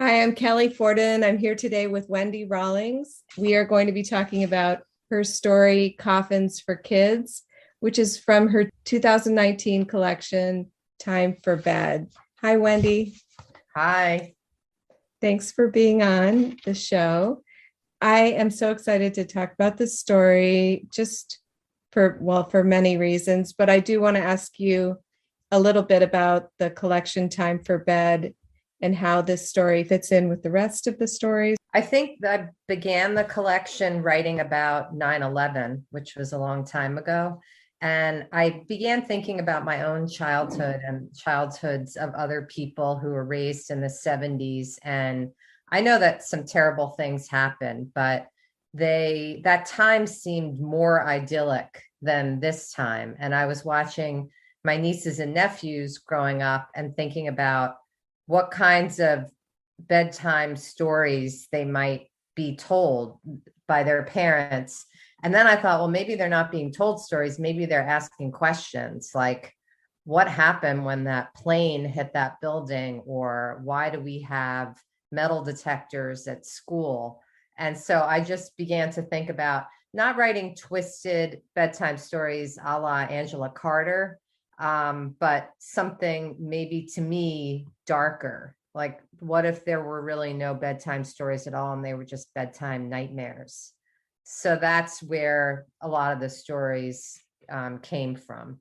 Hi, I'm Kelly Forden. I'm here today with Wendy Rawlings. We are going to be talking about her story, Coffins for Kids, which is from her 2019 collection, Time for Bed. Hi, Wendy. Hi. Thanks for being on the show. I am so excited to talk about this story just for many reasons, but I do want to ask you a little bit about the collection Time for Bed and how this story fits in with the rest of the stories. I think that I began the collection writing about 9/11, which was a long time ago. And I began thinking about my own childhood and childhoods of other people who were raised in the 70s. And I know that some terrible things happened, but that time seemed more idyllic than this time. And I was watching my nieces and nephews growing up and thinking about what kinds of bedtime stories they might be told by their parents. And then I thought, well, maybe they're not being told stories. Maybe they're asking questions like, what happened when that plane hit that building? Or why do we have metal detectors at school? And so I just began to think about not writing twisted bedtime stories a la Angela Carter, but something maybe to me darker. Like, what if there were really no bedtime stories at all and they were just bedtime nightmares? So that's where a lot of the stories came from.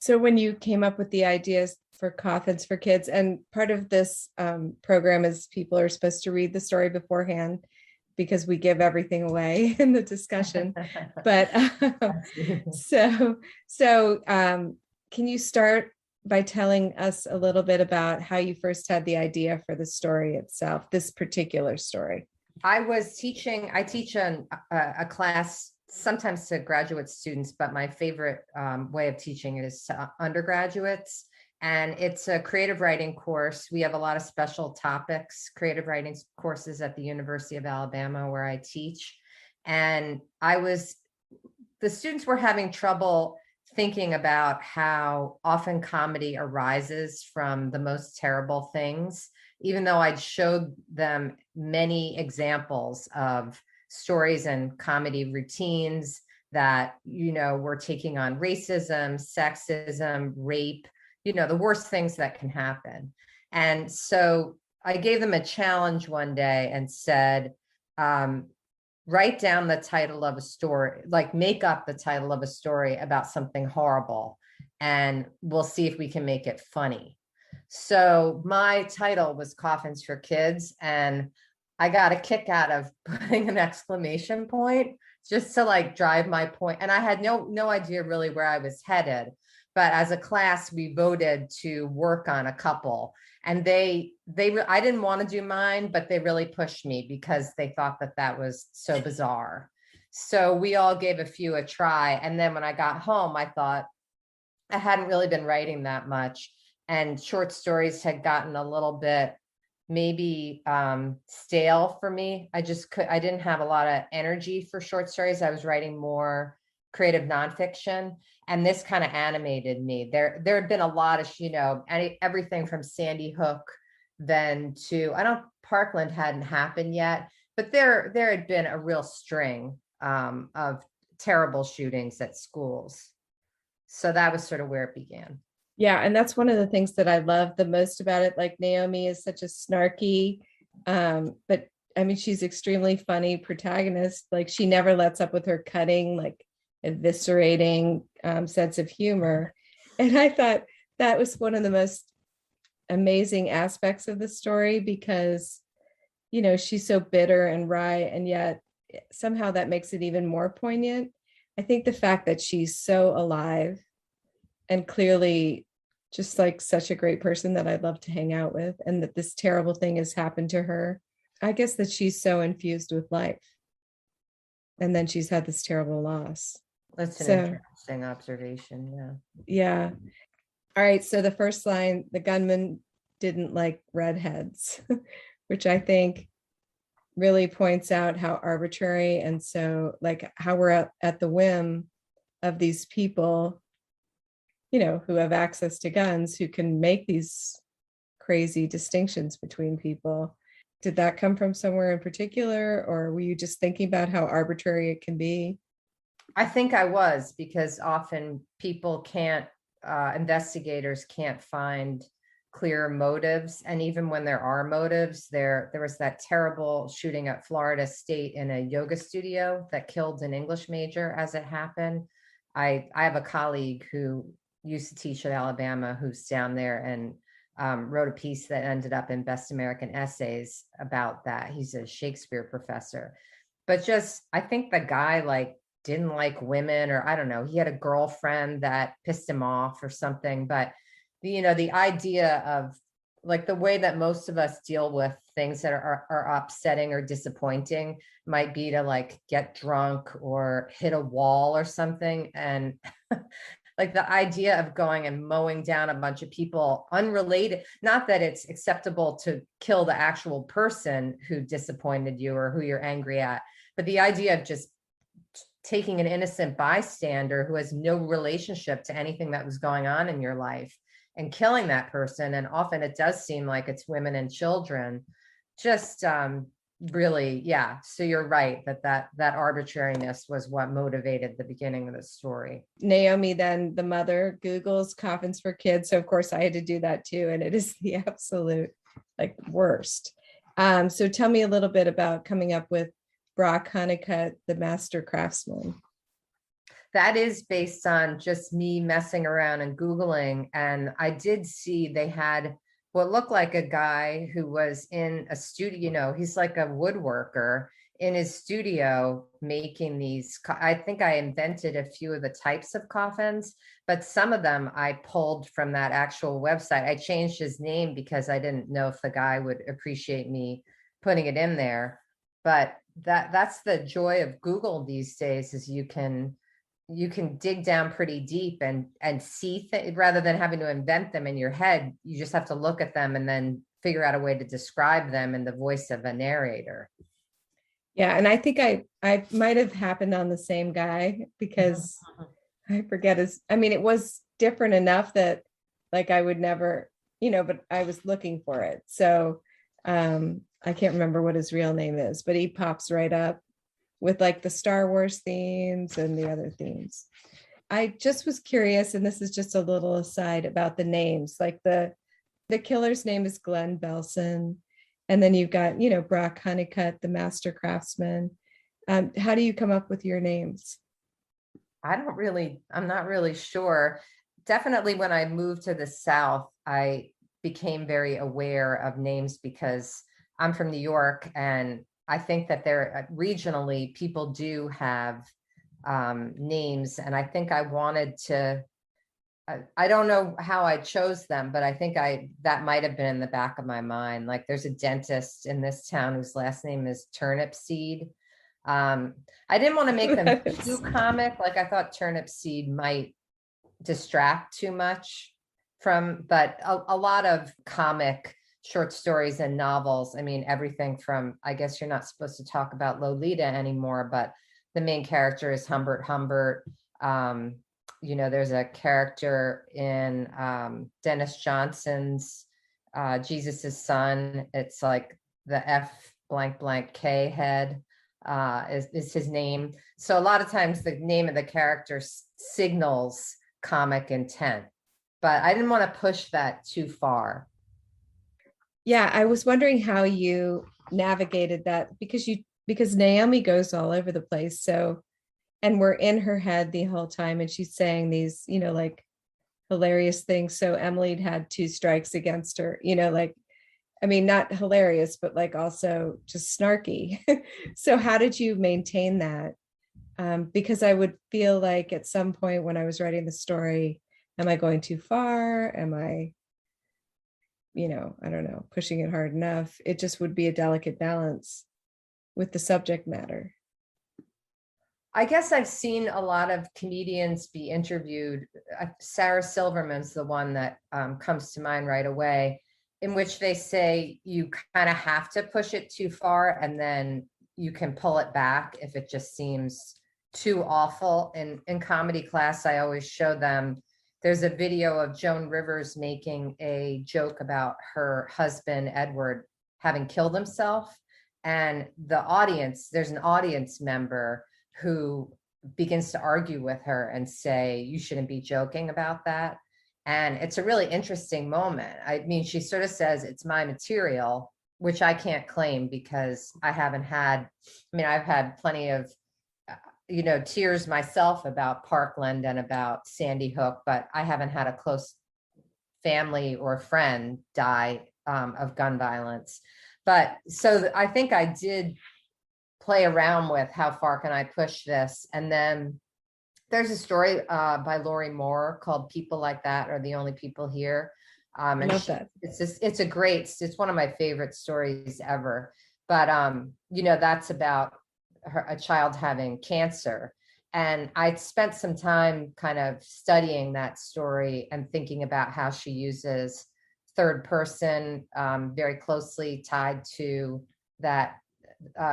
So when you came up with the ideas for Coffins for Kids, and part of this program is people are supposed to read the story beforehand because we give everything away in the discussion. But can you start by telling us a little bit about how you first had the idea for the story itself, this particular story? I teach a class sometimes to graduate students, but my favorite way of teaching it is to undergraduates. And it's a creative writing course. We have a lot of special topics, creative writing courses at the University of Alabama where I teach. And the students were having trouble thinking about how often comedy arises from the most terrible things, even though I'd showed them many examples of stories and comedy routines that, were taking on racism, sexism, rape, the worst things that can happen. And so I gave them a challenge one day and said, write down the title of a story, like make up the title of a story about something horrible, and we'll see if we can make it funny. So my title was Coffins for Kids, and I got a kick out of putting an exclamation point just to like drive my point. And I had no idea really where I was headed. But as a class, we voted to work on a couple, and I didn't want to do mine, but they really pushed me because they thought that was so bizarre. So we all gave a few a try. And then when I got home, I thought I hadn't really been writing that much, and short stories had gotten a little bit maybe stale for me. I didn't have a lot of energy for short stories. I was writing more creative nonfiction, and this kind of animated me. There had been a lot of, everything from Sandy Hook then to, Parkland hadn't happened yet, but there had been a real string of terrible shootings at schools. So that was sort of where it began. Yeah, and that's one of the things that I love the most about it. Like, Naomi is such a snarky, but I mean, she's extremely funny protagonist. Like, she never lets up with her cutting, like eviscerating sense of humor. And I thought that was one of the most amazing aspects of the story because, she's so bitter and wry, and yet somehow that makes it even more poignant. I think the fact that she's so alive and clearly just like such a great person that I'd love to hang out with, and that this terrible thing has happened to her. I guess that she's so infused with life. And then she's had this terrible loss. That's an interesting observation. Yeah. Yeah. All right. So the first line, the gunman didn't like redheads, which I think really points out how arbitrary and so like how we're at the whim of these people, who have access to guns, who can make these crazy distinctions between people. Did that come from somewhere in particular, or were you just thinking about how arbitrary it can be? I think I was, because often people can't, investigators can't find clear motives. And even when there are motives, there was that terrible shooting at Florida State in a yoga studio that killed an English major as it happened. I have a colleague who used to teach at Alabama who's down there, and wrote a piece that ended up in Best American Essays about that. He's a Shakespeare professor. But just, I think the guy like didn't like women, or I don't know, he had a girlfriend that pissed him off or something. But the idea of like the way that most of us deal with things that are upsetting or disappointing might be to like get drunk or hit a wall or something. And like the idea of going and mowing down a bunch of people unrelated, not that it's acceptable to kill the actual person who disappointed you or who you're angry at, but the idea of just taking an innocent bystander who has no relationship to anything that was going on in your life and killing that person. And often it does seem like it's women and children. Just really, yeah. So you're right that arbitrariness was what motivated the beginning of the story. Naomi, then the mother, Googles coffins for kids. So of course I had to do that too. And it is the absolute like worst. So tell me a little bit about coming up with Brock Honeycutt, the master craftsman. That is based on just me messing around and Googling. And I did see they had what looked like a guy who was in a studio, he's like a woodworker in his studio making these. I think I invented a few of the types of coffins, but some of them I pulled from that actual website. I changed his name because I didn't know if the guy would appreciate me putting it in there. But that's the joy of Google these days, is you can dig down pretty deep and see rather than having to invent them in your head. You just have to look at them and then figure out a way to describe them in the voice of a narrator. Yeah, and I think I might have happened on the same guy, because I forget it was different enough that like I would never, but I was looking for it. So I can't remember what his real name is, but he pops right up with like the Star Wars themes and the other themes. I just was curious, and this is just a little aside about the names. Like the killer's name is Glenn Belson, and then you've got Brock Honeycutt, the master craftsman. How do you come up with your names? I'm not really sure. Definitely when I moved to the South, I became very aware of names because I'm from New York, and I think that there regionally people do have names, and I think I wanted to. I don't know how I chose them, but I think that might have been in the back of my mind. Like there's a dentist in this town whose last name is Turnip Seed. I didn't want to make them too comic. Like I thought Turnip Seed might distract too much from, but a lot of comic short stories and novels. I mean, everything from, I guess you're not supposed to talk about Lolita anymore, but the main character is Humbert Humbert. There's a character in Dennis Johnson's Jesus's Son. It's like the F blank blank K head is his name. So a lot of times the name of the character signals comic intent, but I didn't want to push that too far. Yeah, I was wondering how you navigated that, because Naomi goes all over the place. So, and we're in her head the whole time, and she's saying these, like hilarious things. So Emily had 2 strikes against her, not hilarious, but like also just snarky. So how did you maintain that? Because I would feel like at some point when I was writing the story, am I going too far? Am I, I don't know, pushing it hard enough? It just would be a delicate balance with the subject matter. I guess I've seen a lot of comedians be interviewed. Sarah Silverman's the one that comes to mind right away, in which they say you kind of have to push it too far and then you can pull it back if it just seems too awful. In comedy class, I always show them there's a video of Joan Rivers making a joke about her husband, Edward, having killed himself. And there's an audience member who begins to argue with her and say, you shouldn't be joking about that. And it's a really interesting moment. I mean, she sort of says, it's my material, which I can't claim because I've had plenty of tears myself about Parkland and about Sandy Hook, but I haven't had a close family or friend die of gun violence. But so I think I did play around with how far can I push this. And then there's a story by Lori Moore called People Like That Are the Only People Here. I love that. It's one of my favorite stories ever. But, that's about a child having cancer. And I spent some time kind of studying that story and thinking about how she uses third person very closely tied to that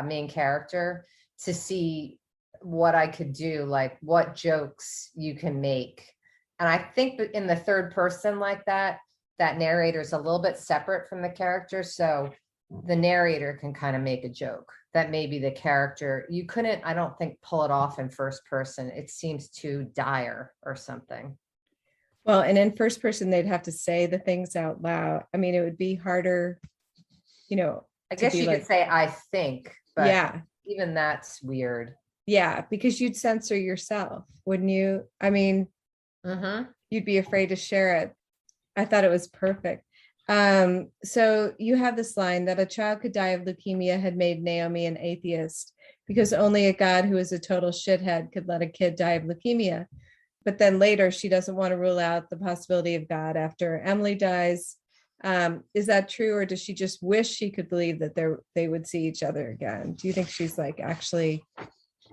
main character to see what I could do, like what jokes you can make. And I think in the third person like that narrator is a little bit separate from the character. So the narrator can kind of make a joke that maybe the character, you couldn't, I don't think, pull it off in first person. It seems too dire or something. Well, and in first person, they'd have to say the things out loud. I mean, it would be harder, I guess you could say, I think, but yeah, even that's weird. Yeah, because you'd censor yourself, wouldn't you? I mean, you'd be afraid to share it. I thought it was perfect. So you have this line that a child could die of leukemia had made Naomi an atheist because only a God who is a total shithead could let a kid die of leukemia. But then later, she doesn't want to rule out the possibility of God after Emily dies. Is that true, or does she just wish she could believe that they would see each other again? Do you think she's like actually?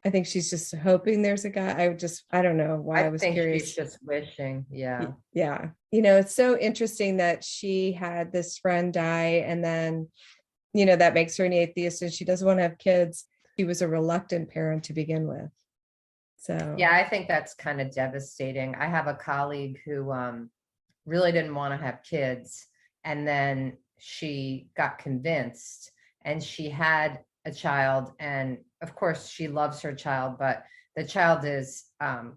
I think she's just hoping there's a God. I don't know why I was curious. She's just wishing. Yeah. Yeah. It's so interesting that she had this friend die and then, that makes her an atheist and she doesn't want to have kids. She was a reluctant parent to begin with. So, yeah, I think that's kind of devastating. I have a colleague who really didn't want to have kids. And then she got convinced and she had a child, and of course she loves her child, but the child is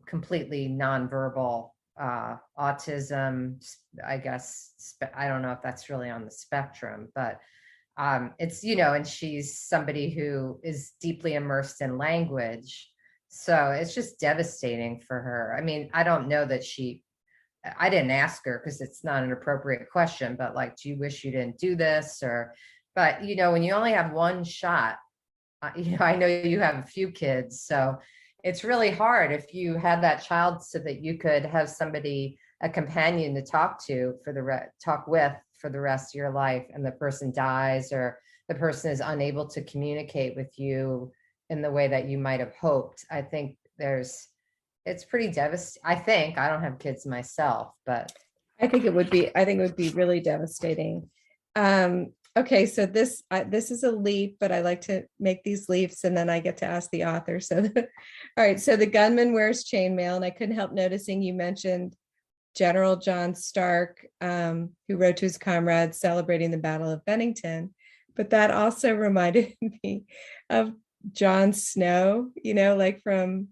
completely nonverbal, autism, I guess. I don't know if that's really on the spectrum, but it's, and she's somebody who is deeply immersed in language. So it's just devastating for her. I mean, I don't know that I didn't ask her because it's not an appropriate question, but like, do you wish you didn't do this? But when you only have one shot, I know you have a few kids, so it's really hard if you had that child so that you could have somebody, a companion to talk with for the rest of your life, and the person dies or the person is unable to communicate with you in the way that you might have hoped. I think it's pretty devastating. I don't have kids myself, but I think it would be really devastating. Okay, so this is a leap, but I like to make these leaps and then I get to ask the author. So, all right, so the gunman wears chainmail, and I couldn't help noticing you mentioned General John Stark, who wrote to his comrades celebrating the Battle of Bennington, but that also reminded me of Jon Snow, like from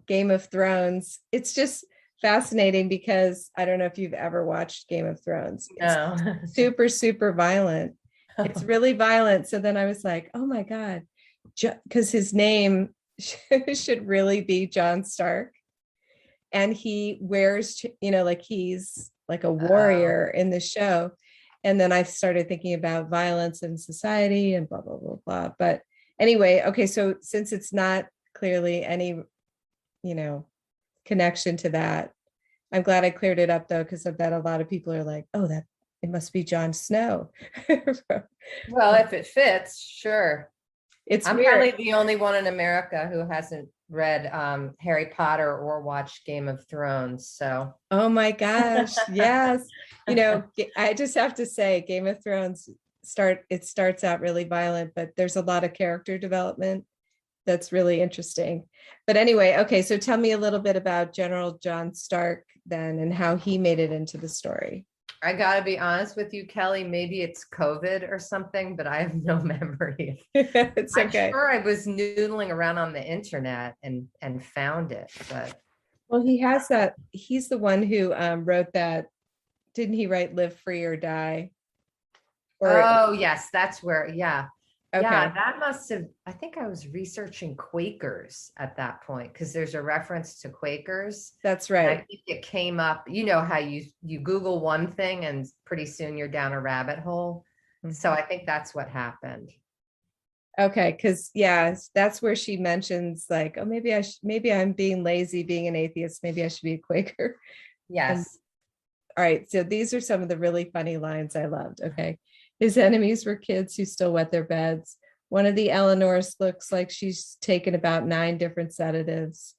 Game of Thrones. It's just fascinating because I don't know if you've ever watched Game of Thrones. no. It's super, super violent. It's really violent. So then I was like, oh my God, because his name should really be John Stark. And he wears, like he's like a warrior in the show. And then I started thinking about violence in society and blah, blah, blah, blah. But anyway, okay, so since it's not clearly any, connection to that, I'm glad I cleared it up though, because I bet a lot of people are like, oh, that it must be Jon Snow. Well, if it fits, sure. I'm weird. probably the only one in America who hasn't read Harry Potter or watched Game of Thrones. So, oh my gosh, yes. I just have to say, Game of Thrones starts out really violent, but there's a lot of character development that's really interesting. But anyway, okay, so tell me a little bit about General John Stark then and how he made it into the story. I gotta be honest with you, Kelly, maybe it's COVID or something, but I have no memory. It's I'm okay. sure I was noodling around on the internet and found it, but Well, he has that. He's the one who wrote that. Didn't he write "Live Free or Die"? Or oh yes, that's where, yeah. Yeah, okay, that must have, I think I was researching Quakers at that point because there's a reference to Quakers. that's And I right. think it came up, you know how you Google one thing and pretty soon you're down a rabbit hole. So Mhm. I think that's what happened. Okay, because yeah, that's where she mentions like, oh, maybe I'm being lazy, being an atheist. Maybe I should be a Quaker. And Yes. all right, so these are some of the really funny lines I loved. Okay. His enemies were kids who still wet their beds. One of the Eleanors looks like she's taken about 9 different sedatives.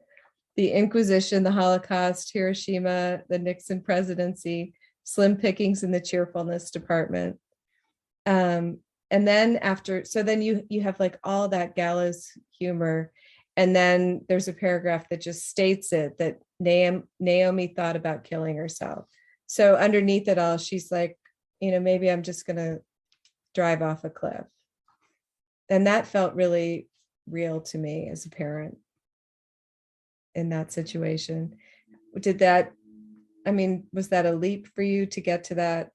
The Inquisition, the Holocaust, Hiroshima, the Nixon presidency, slim pickings in the cheerfulness department. And then after, so then you have like all that gallows humor. And then there's a paragraph that just states it that Naomi thought about killing herself. So underneath it all, she's like, maybe I'm just gonna drive off a cliff. And that felt really real to me as a parent in that situation. Did that, I mean, was that a leap for you to get to that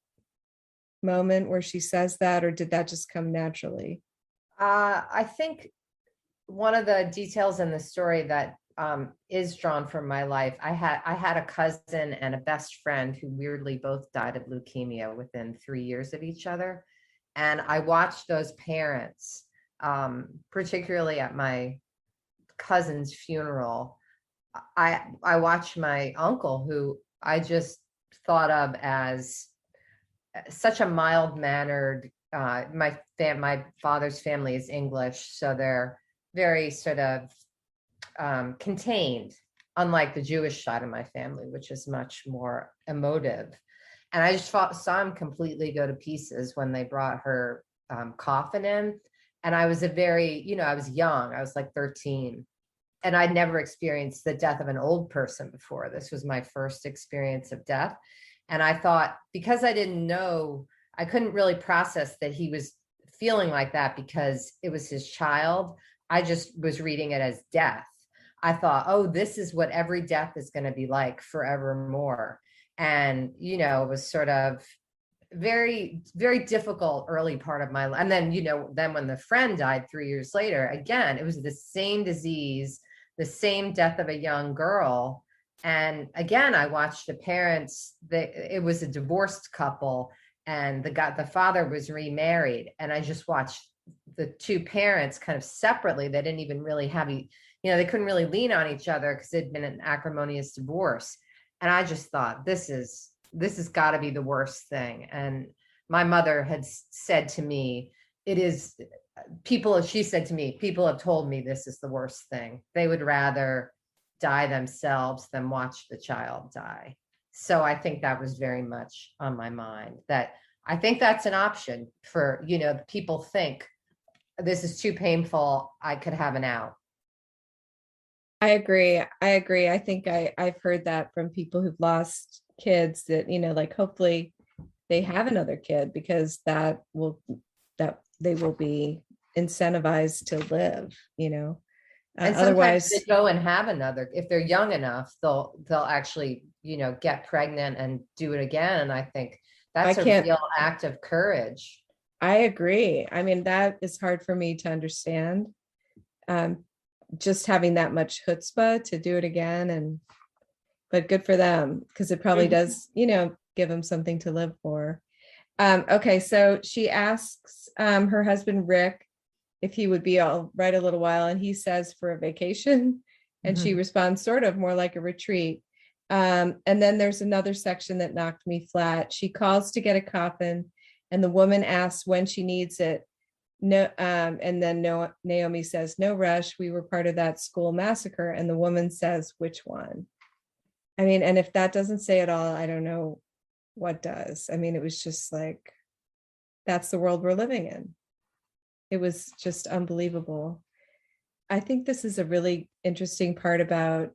moment where she says that, or did that just come naturally? I think one of the details in the story that is drawn from my life, I had a cousin and a best friend who weirdly both died of leukemia within 3 years of each other. And I watched those parents, particularly at my cousin's funeral. I watched my uncle, who I just thought of as such a mild mannered. My father's family is English, so they're very sort of contained, unlike the Jewish side of my family, which is much more emotive. And I just saw him completely go to pieces when they brought her coffin in. And I was I was young. I was like 13, and I'd never experienced the death of an old person before. This was my first experience of death. And I thought, because I didn't know, I couldn't really process that he was feeling like that because it was his child. I just was reading it as death. I thought, oh, this is what every death is going to be like forevermore. And, it was sort of very, very difficult early part of my life. And then, then when the friend died 3 years later, again, it was the same disease, the same death of a young girl. And again, I watched the parents, it was a divorced couple, and the father was remarried. And I just watched the two parents kind of separately. They didn't even really have, they couldn't really lean on each other because it'd been an acrimonious divorce. And I just thought, this has got to be the worst thing. And my mother had said to me, she said to me, people have told me this is the worst thing. They would rather die themselves than watch the child die. So I think that was very much on my mind, that I think that's an option for, people think this is too painful, I could have an out. I agree. I think I've heard that from people who've lost kids that, like hopefully they have another kid because that they will be incentivized to live. And sometimes they Otherwise, go and have another, if they're young enough, they'll actually, get pregnant and do it again. And I think I that's a can't, real act of courage. I agree. I mean, that is hard for me to understand. Um, just having that much chutzpah to do it again, but good for them because it probably Mhm. does, give them something to live for. Okay, so she asks her husband Rick if he would be all right a little while, and he says for a vacation, and she Mhm. responds sort of more like a retreat. And then there's another section that knocked me flat. She calls to get a coffin, and the woman asks when she needs it. No, and then no, Naomi says, "No rush. We were part of that school massacre." And the woman says, "Which one?" I mean, and if that doesn't say it all, I don't know what does. I mean, it was just like, that's the world we're living in. It was just unbelievable. I think this is a really interesting part about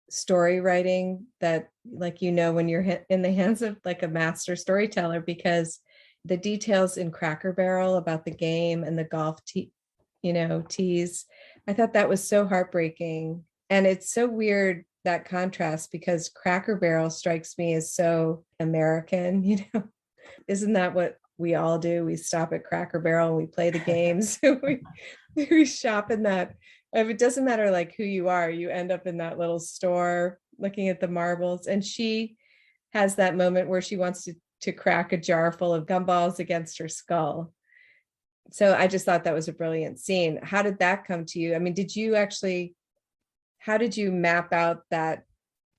story writing that, like, when you're in the hands of like a master storyteller, because the details in Cracker Barrel about the game and the golf tees, I thought that was so heartbreaking. And it's so weird, that contrast, because Cracker Barrel strikes me as so American, isn't that what we all do? We stop at Cracker Barrel and we play the games. we shop in that. It doesn't matter like who you are, you end up in that little store looking at the marbles. And she has that moment where she wants to crack a jar full of gumballs against her skull. So I just thought that was a brilliant scene. How did that come to you? I mean, how did you map out that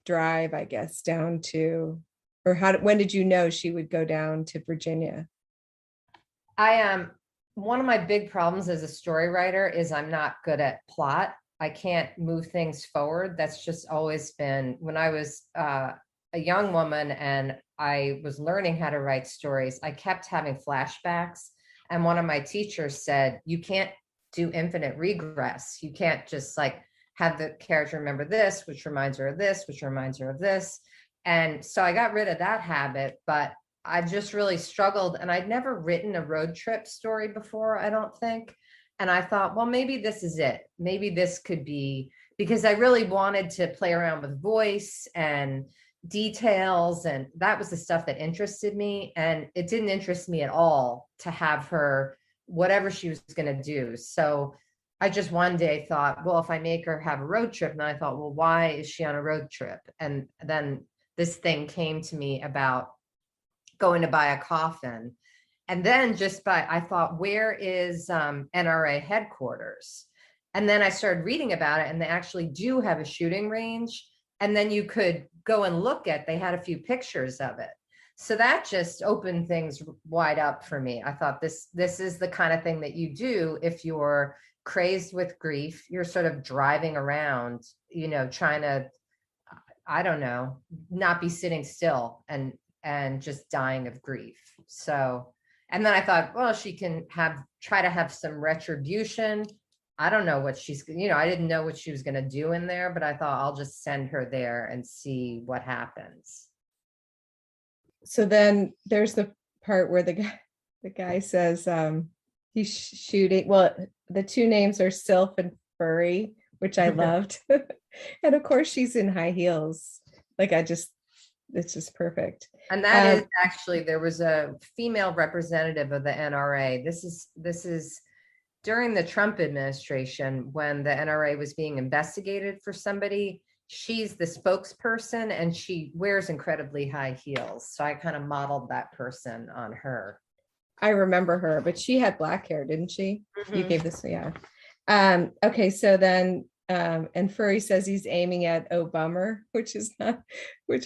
drive, I guess, down to, or when did you know she would go down to Virginia? I am one of my big problems as a story writer is I'm not good at plot. I can't move things forward. That's just always been when I was a young woman and I was learning how to write stories. I kept having flashbacks. And one of my teachers said, you can't do infinite regress. You can't just like have the character remember this, which reminds her of this, which reminds her of this. And so I got rid of that habit, but I've just really struggled, and I'd never written a road trip story before, I don't think. And I thought, well, maybe this is it. Maybe this could be, because I really wanted to play around with voice and details. And that was the stuff that interested me. And it didn't interest me at all to have her, whatever she was going to do. So I just one day thought, well, if I make her have a road trip, and I thought, well, why is she on a road trip? And then this thing came to me about going to buy a coffin. And then I thought, where is NRA headquarters? And then I started reading about it, and they actually do have a shooting range. And then you could go and they had a few pictures of it. So that just opened things wide up for me. I thought this is the kind of thing that you do if you're crazed with grief. You're sort of driving around, trying to, I don't know, not be sitting still and just dying of grief. So, and then I thought, well, she can try to have some retribution. I don't know what I didn't know what she was going to do in there, but I thought I'll just send her there and see what happens. So then there's the part where the guy says he's shooting. Well, the two names are Sylph and Furry, which I loved. And of course she's in high heels. Like it's just perfect. And that is actually, there was a female representative of the NRA. This is during the Trump administration when the NRA was being investigated for somebody. She's the spokesperson and she wears incredibly high heels. So I kind of modeled that person on her. I remember her, but she had black hair, didn't she? Mm-hmm. You gave this, yeah. Okay, so then and Furry says he's aiming at Oh Bummer, which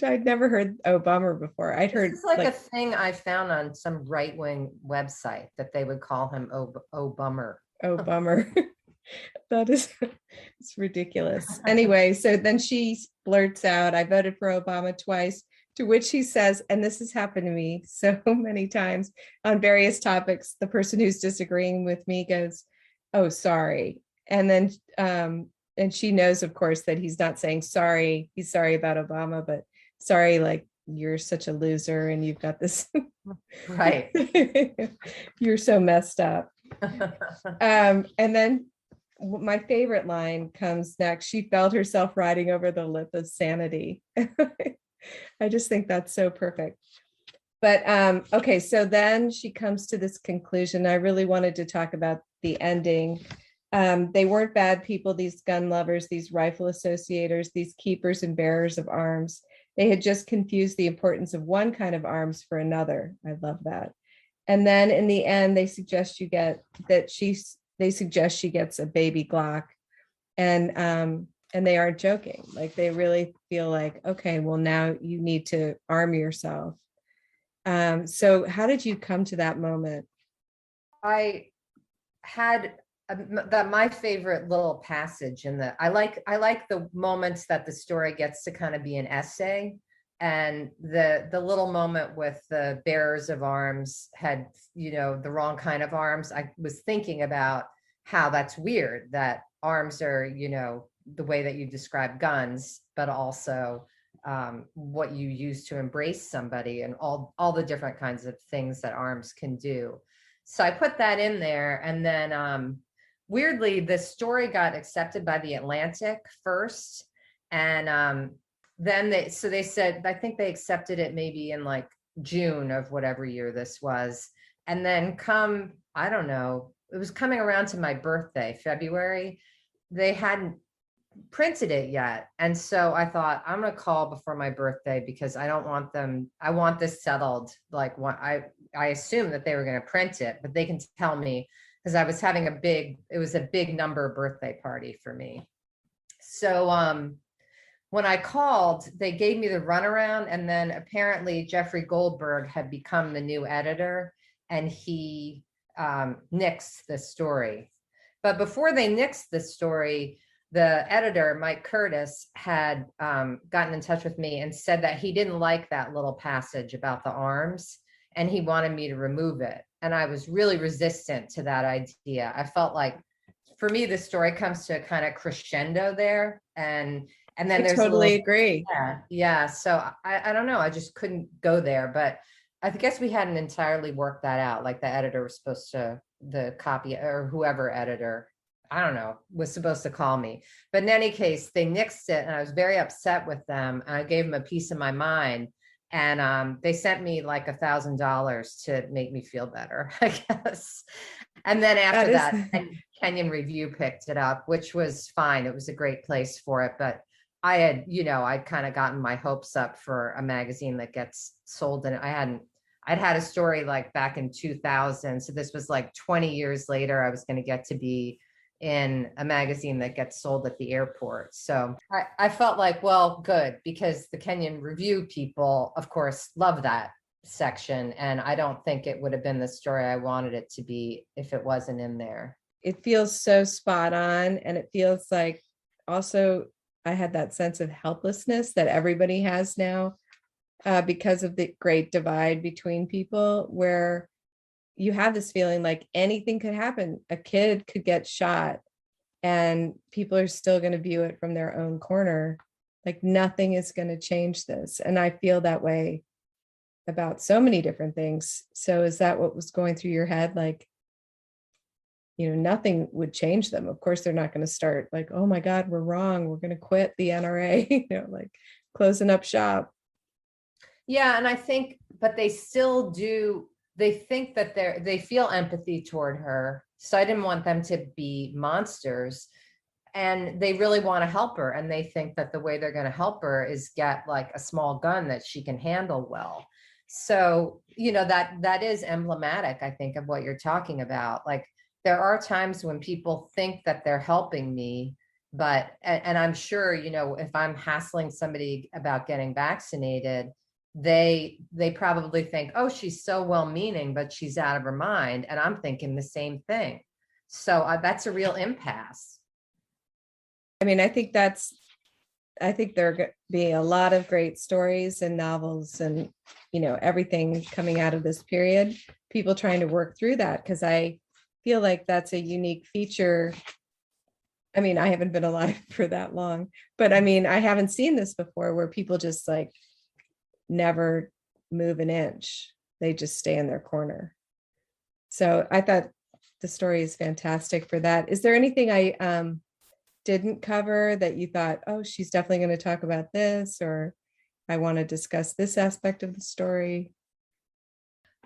I'd never heard Oh Bummer before. I'd heard it's like a thing I found on some right-wing website that they would call him Oh Bummer. Oh Bummer. That is, it's ridiculous. Anyway, so then she blurts out, I voted for Obama twice, to which he says, and this has happened to me so many times on various topics, the person who's disagreeing with me goes, oh, sorry. And then, and she knows, of course, that he's not saying sorry. He's sorry about Obama, but sorry, like you're such a loser and you've got this. Right. You're so messed up. And then my favorite line comes next. She felt herself riding over the lip of sanity. I just think that's so perfect. But okay, so then she comes to this conclusion. I really wanted to talk about the ending. They weren't bad people, these gun lovers, these rifle associators, these keepers and bearers of arms. They had just confused the importance of one kind of arms for another. I love that. And then in the end, they suggest she gets a baby Glock, and they aren't joking. Like they really feel like, okay, well now you need to arm yourself. So how did you come to that moment? I had my favorite little passage in I like the moments that the story gets to kind of be an essay. And the little moment with the bearers of arms had, the wrong kind of arms. I was thinking about how that's weird that arms are, the way that you describe guns, but also what you use to embrace somebody and all the different kinds of things that arms can do. So I put that in there. And then weirdly, the story got accepted by the Atlantic first. And then they said, I think they accepted it maybe in like June of whatever year this was. And then I don't know, it was coming around to my birthday, February. They hadn't printed it yet. And so I thought, I'm going to call before my birthday because I don't want them, I want this settled. Like I assumed that they were going to print it, but they can tell me because I was having it was a big number birthday party for me. So when I called, they gave me the runaround, and then apparently Jeffrey Goldberg had become the new editor, and he nixed the story. But before they nixed the story, the editor, Mike Curtis, had gotten in touch with me and said that he didn't like that little passage about the arms, and he wanted me to remove it. And I was really resistant to that idea. I felt like, for me, the story comes to a kind of crescendo there, and then there's totally agree. Yeah. So I don't know. I just couldn't go there, but I guess we hadn't entirely worked that out. Like the editor was supposed to, the copy or whoever editor, I don't know, was supposed to call me. But in any case, they nixed it, and I was very upset with them. I gave them a piece of my mind, and they sent me like $1,000 to make me feel better, I guess. And then after that, Kenyon Review picked it up, which was fine. It was a great place for it, but I had, I'd kind of gotten my hopes up for a magazine that gets sold, and I'd had a story like back in 2000. So this was like 20 years later, I was going to get to be in a magazine that gets sold at the airport. So I felt like, well, good, because the Kenyon Review people, of course, love that section. And I don't think it would have been the story I wanted it to be if it wasn't in there. It feels so spot on. And it feels like also I had that sense of helplessness that everybody has now because of the great divide between people, where you have this feeling like anything could happen. A kid could get shot and people are still going to view it from their own corner. Like nothing is going to change this. And I feel that way about so many different things. So is that what was going through your head? Like, nothing would change them. Of course, they're not going to start like, oh my God, we're wrong, we're going to quit the NRA, like closing up shop. Yeah. And I think, but they still do, they think that they feel empathy toward her. So I didn't want them to be monsters, and they really want to help her. And they think that the way they're going to help her is get like a small gun that she can handle well. So, that is emblematic, I think, of what you're talking about. Like there are times when people think that they're helping me, but, and I'm sure, if I'm hassling somebody about getting vaccinated, they probably think, oh, she's so well-meaning, but she's out of her mind. And I'm thinking the same thing. So that's a real impasse. I mean, I think there are be a lot of great stories and novels and, everything coming out of this period, people trying to work through that. Cause I feel like that's a unique feature. I mean, I haven't been alive for that long, but I mean, I haven't seen this before where people just like never move an inch. They just stay in their corner. So I thought the story is fantastic for that. Is there anything I didn't cover that you thought, oh, she's definitely going to talk about this, or I want to discuss this aspect of the story?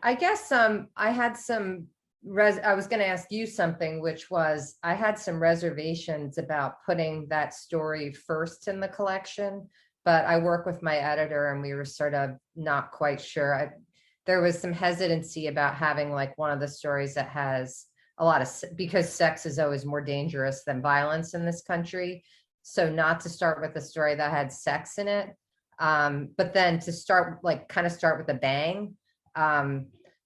I guess I had some I was going to ask you something, which was I had some reservations about putting that story first in the collection, but I work with my editor and we were sort of not quite sure. There was some hesitancy about having like one of the stories that has a lot of, because sex is always more dangerous than violence in this country. So not to start with a story that had sex in it, but then to start with a bang.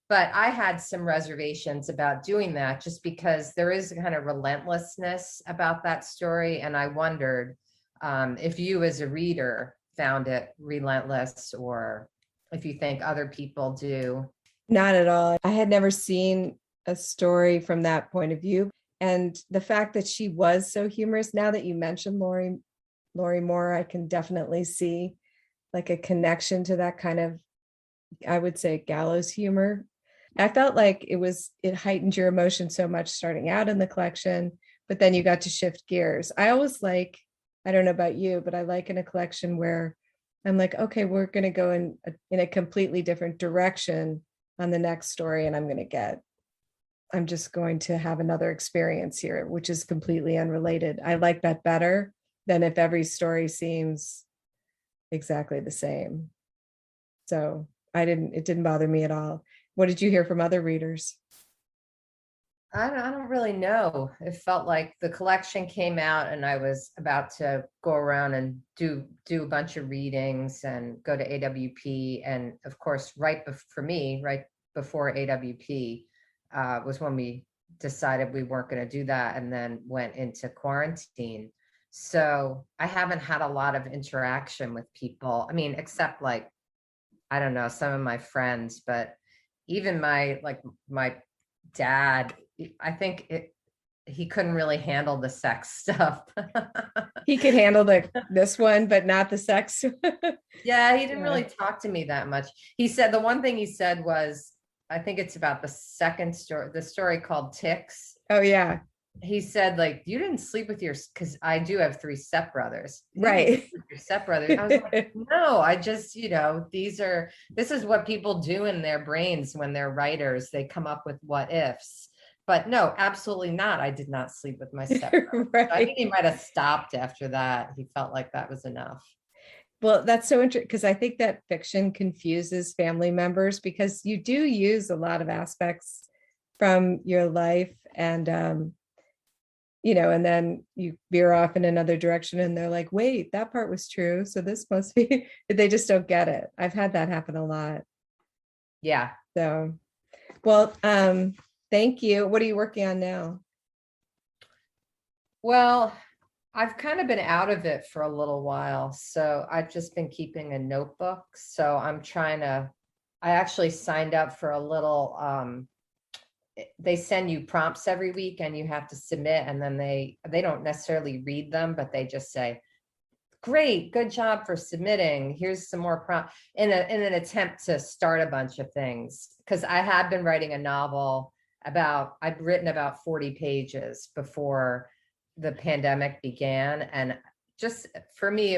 But I had some reservations about doing that just because there is a kind of relentlessness about that story. And I wondered if you as a reader found it relentless, or if you think other people do. Not at all. I had never seen a story from that point of view. And the fact that she was so humorous, now that you mentioned Lori Moore, I can definitely see like a connection to that kind of, I would say, gallows humor. I felt like it heightened your emotion so much starting out in the collection, but then you got to shift gears. I always like, I don't know about you, but I like in a collection where I'm like, okay, we're going to go in a completely different direction on the next story, and I'm just going to have another experience here, which is completely unrelated. I like that better than if every story seems exactly the same. So it didn't bother me at all. What did you hear from other readers? I don't really know. It felt like the collection came out and I was about to go around and do a bunch of readings and go to AWP. And of course, for me, right before AWP was when we decided we weren't going to do that and then went into quarantine. So I haven't had a lot of interaction with people. I mean, except like, I don't know, some of my friends, but even my dad, I think he couldn't really handle the sex stuff. He could handle this one, but not the sex. Yeah, he didn't Yeah. really talk to me that much. He said the one thing he said was, I think it's about the second story, the story called Ticks. Oh yeah. He said, like, you didn't sleep with because I do have 3 stepbrothers. Right. Your stepbrothers. I was like, no, I just, this is what people do in their brains when they're writers. They come up with what ifs. But no, absolutely not. I did not sleep with my stepbrother. Right. I think he might have stopped after that. He felt like that was enough. Well, that's so interesting because I think that fiction confuses family members because you do use a lot of aspects from your life, and and then you veer off in another direction and they're like, wait, that part was true, so this must be, they just don't get it. I've had that happen a lot. Yeah. So, well, thank you. What are you working on now? Well, I've kind of been out of it for a little while. So I've just been keeping a notebook. So I actually signed up for a little, they send you prompts every week and you have to submit, and then they don't necessarily read them, but they just say, great, good job for submitting. Here's some more prompt in an attempt to start a bunch of things. Because I had been writing a novel I'd written about 40 pages before the pandemic began. And just for me,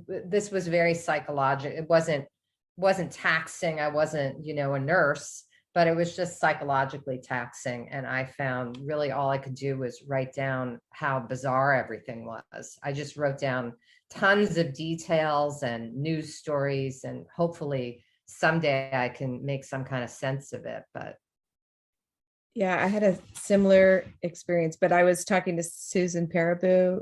this was very psychological. It wasn't taxing. I wasn't, a nurse, but it was just psychologically taxing. And I found really all I could do was write down how bizarre everything was. I just wrote down tons of details and news stories, and hopefully someday I can make some kind of sense of it. But Yeah, I had a similar experience, but I was talking to Susan Paraboo,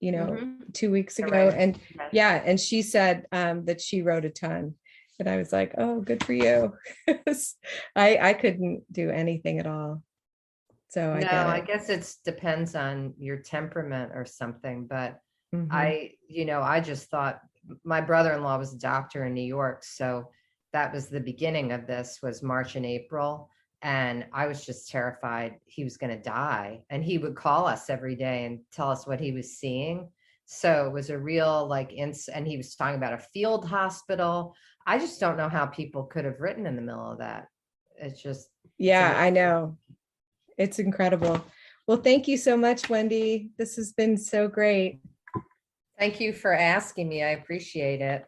2 weeks ago. Right. And yeah, and she said that she wrote a ton. And I was like, oh, good for you. I couldn't do anything at all. So I guess it depends on your temperament or something. But I just thought, my brother-in-law was a doctor in New York. So that was the beginning of this, was March and April. And I was just terrified he was going to die. And he would call us every day and tell us what he was seeing. So it was a real and he was talking about a field hospital. I just don't know how people could have written in the middle of that. It's just. Yeah, I know. It's incredible. Well, thank you so much, Wendy. This has been so great. Thank you for asking me. I appreciate it.